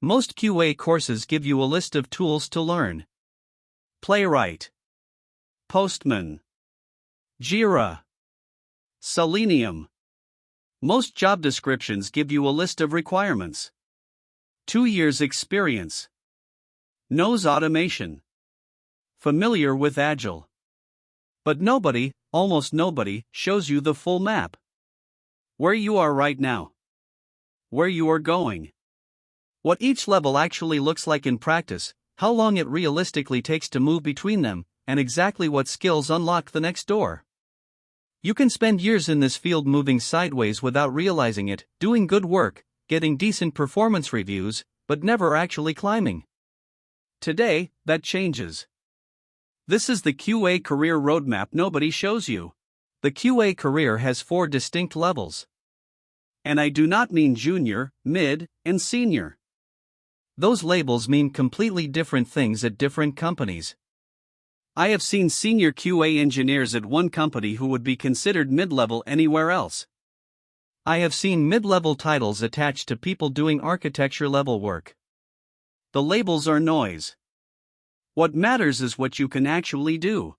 Most QA courses give you a list of tools to learn: Playwright, Postman, Jira, Selenium. Most job descriptions give you a list of requirements: 2 years experience, knows automation, familiar with Agile. But nobody, almost nobody, shows you the full map. Where you are right now, where you are going, what each level actually looks like in practice, how long it realistically takes to move between them, and exactly what skills unlock the next door. You can spend years in this field moving sideways without realizing it, doing good work, getting decent performance reviews, but never actually climbing. Today, that changes. This is the QA career roadmap nobody shows you. The QA career has 4 distinct levels. And I do not mean junior, mid, and senior. Those labels mean completely different things at different companies. I have seen senior QA engineers at one company who would be considered mid-level anywhere else. I have seen mid-level titles attached to people doing architecture-level work. The labels are noise. What matters is what you can actually do.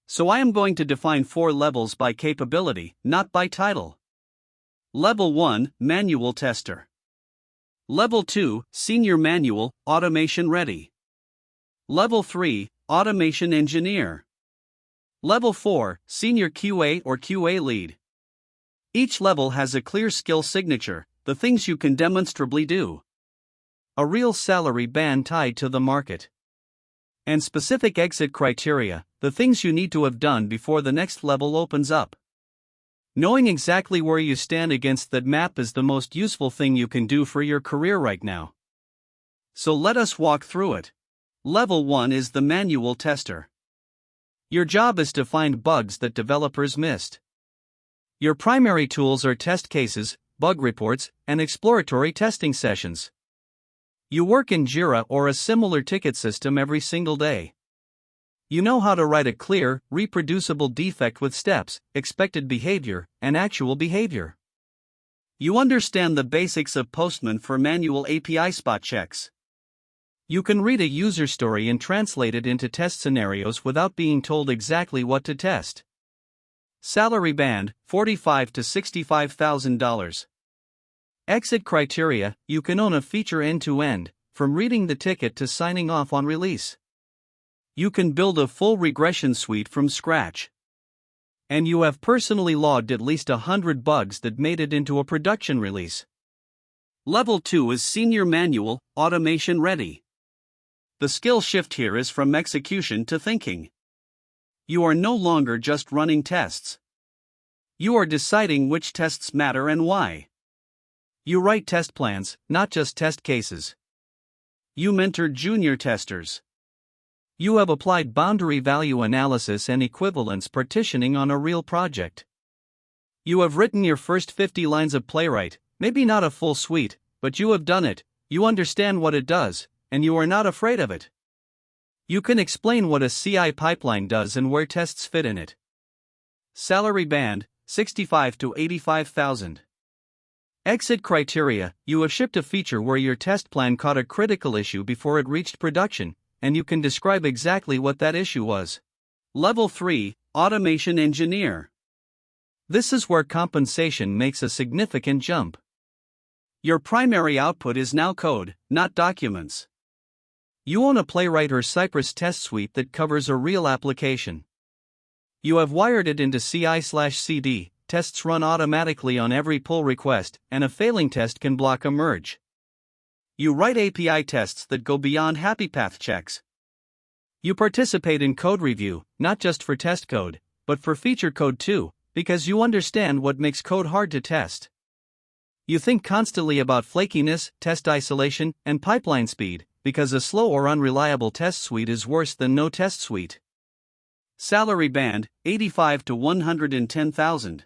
So I am going to define 4 levels by capability, not by title. Level 1, Manual Tester. Level 2, Senior Manual, Automation Ready. Level 3, Automation Engineer. Level 4, Senior QA or QA Lead. Each level has a clear skill signature, the things you can demonstrably do. A real salary band tied to the market. And specific exit criteria, the things you need to have done before the next level opens up. Knowing exactly where you stand against that map is the most useful thing you can do for your career right now. So let us walk through it. Level 1 is the manual tester. Your job is to find bugs that developers missed. Your primary tools are test cases, bug reports, and exploratory testing sessions. You work in Jira or a similar ticket system every single day. You know how to write a clear, reproducible defect with steps, expected behavior, and actual behavior. You understand the basics of Postman for manual API spot checks. You can read a user story and translate it into test scenarios without being told exactly what to test. Salary band, $45,000 to $65,000. Exit criteria, you can own a feature end-to-end, from reading the ticket to signing off on release. You can build a full regression suite from scratch. And you have personally logged at least 100 bugs that made it into a production release. Level 2 is Senior Manual, Automation Ready. The skill shift here is from execution to thinking. You are no longer just running tests. You are deciding which tests matter and why. You write test plans, not just test cases. You mentor junior testers. You have applied boundary value analysis and equivalence partitioning on a real project. You have written your first 50 lines of Playwright, maybe not a full suite, but you have done it, you understand what it does, and you are not afraid of it. You can explain what a CI pipeline does and where tests fit in it. Salary band, $65,000 to $85,000. Exit criteria, you have shipped a feature where your test plan caught a critical issue before it reached production, and you can describe exactly what that issue was. Level 3, Automation Engineer. This is where compensation makes a significant jump. Your primary output is now code, not documents. You own a Playwright or Cypress test suite that covers a real application. You have wired it into CI/CD, tests run automatically on every pull request, and a failing test can block a merge. You write API tests that go beyond happy path checks. You participate in code review, not just for test code, but for feature code too, because you understand what makes code hard to test. You think constantly about flakiness, test isolation, and pipeline speed, because a slow or unreliable test suite is worse than no test suite. Salary band, $85,000 to $110,000.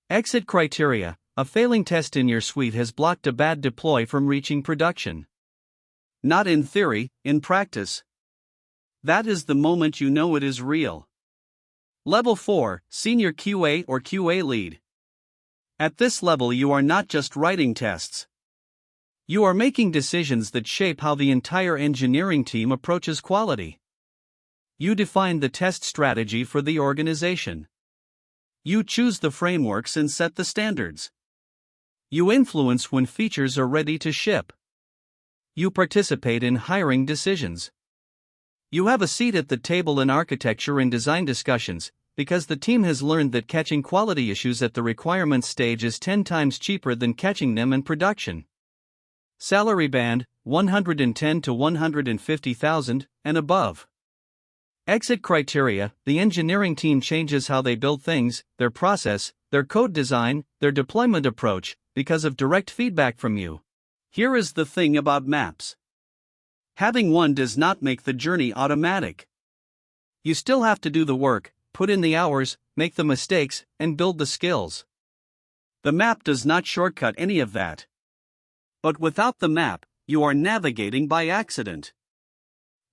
Exit criteria, a failing test in your suite has blocked a bad deploy from reaching production. Not in theory, in practice. That is the moment you know it is real. Level 4, Senior QA or QA Lead. At this level you are not just writing tests. You are making decisions that shape how the entire engineering team approaches quality. You define the test strategy for the organization. You choose the frameworks and set the standards. You influence when features are ready to ship. You participate in hiring decisions. You have a seat at the table in architecture and design discussions, because the team has learned that catching quality issues at the requirements stage is 10 times cheaper than catching them in production. Salary band, 110 to 150,000 and above. Exit criteria: the engineering team changes how they build things, their process, their code design, their deployment approach, because of direct feedback from you. Here is the thing about maps. Having one does not make the journey automatic. You still have to do the work, put in the hours, make the mistakes, and build the skills. The map does not shortcut any of that. But without the map, you are navigating by accident.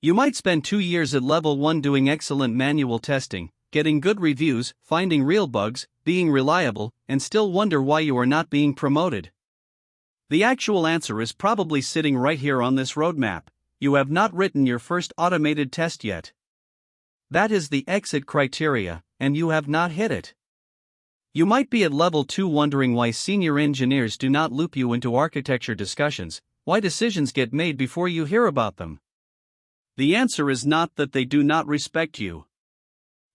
You might spend 2 years at level 1 doing excellent manual testing, getting good reviews, finding real bugs, being reliable, and still wonder why you are not being promoted. The actual answer is probably sitting right here on this roadmap. You have not written your first automated test yet. That is the exit criteria, and you have not hit it. You might be at level 2 wondering why senior engineers do not loop you into architecture discussions, why decisions get made before you hear about them. The answer is not that they do not respect you.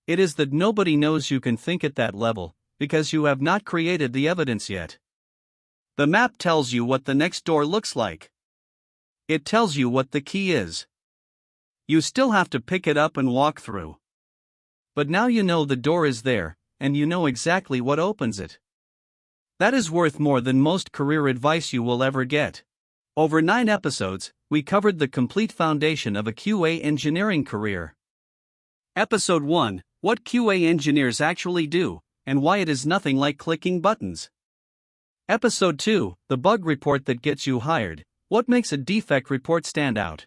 It is that nobody knows you can think at that level, because you have not created the evidence yet. The map tells you what the next door looks like. It tells you what the key is. You still have to pick it up and walk through. But now you know the door is there, and you know exactly what opens it. That is worth more than most career advice you will ever get. Over 9 episodes, we covered the complete foundation of a QA engineering career. Episode 1: What QA engineers actually do, and why it is nothing like clicking buttons. Episode 2: The bug report that gets you hired, what makes a defect report stand out.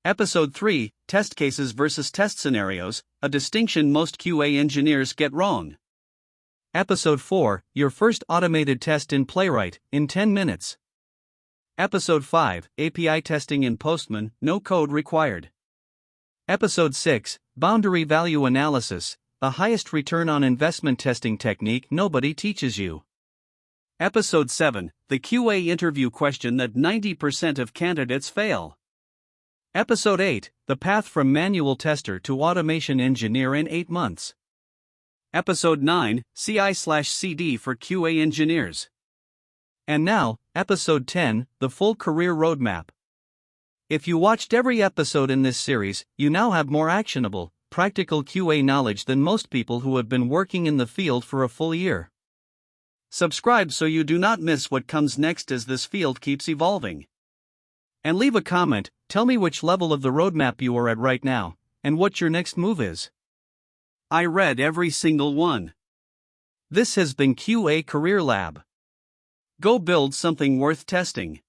Episode 3: Test cases versus test scenarios, a distinction most QA engineers get wrong. Episode 4: Your first automated test in Playwright, in 10 minutes. Episode 5: API testing in Postman, no code required. Episode 6: Boundary value analysis, the highest return on investment testing technique nobody teaches you. Episode 7: The QA interview question that 90% of candidates fail. Episode 8: The path from manual tester to automation engineer in 8 months. Episode 9: CI/CD for QA engineers. And now, Episode 10: The full career roadmap. If you watched every episode in this series, you now have more actionable, practical QA knowledge than most people who have been working in the field for a full year. Subscribe so you do not miss what comes next as this field keeps evolving. And leave a comment, tell me which level of the roadmap you are at right now, and what your next move is. I read every single one. This has been QA Career Lab. Go build something worth testing.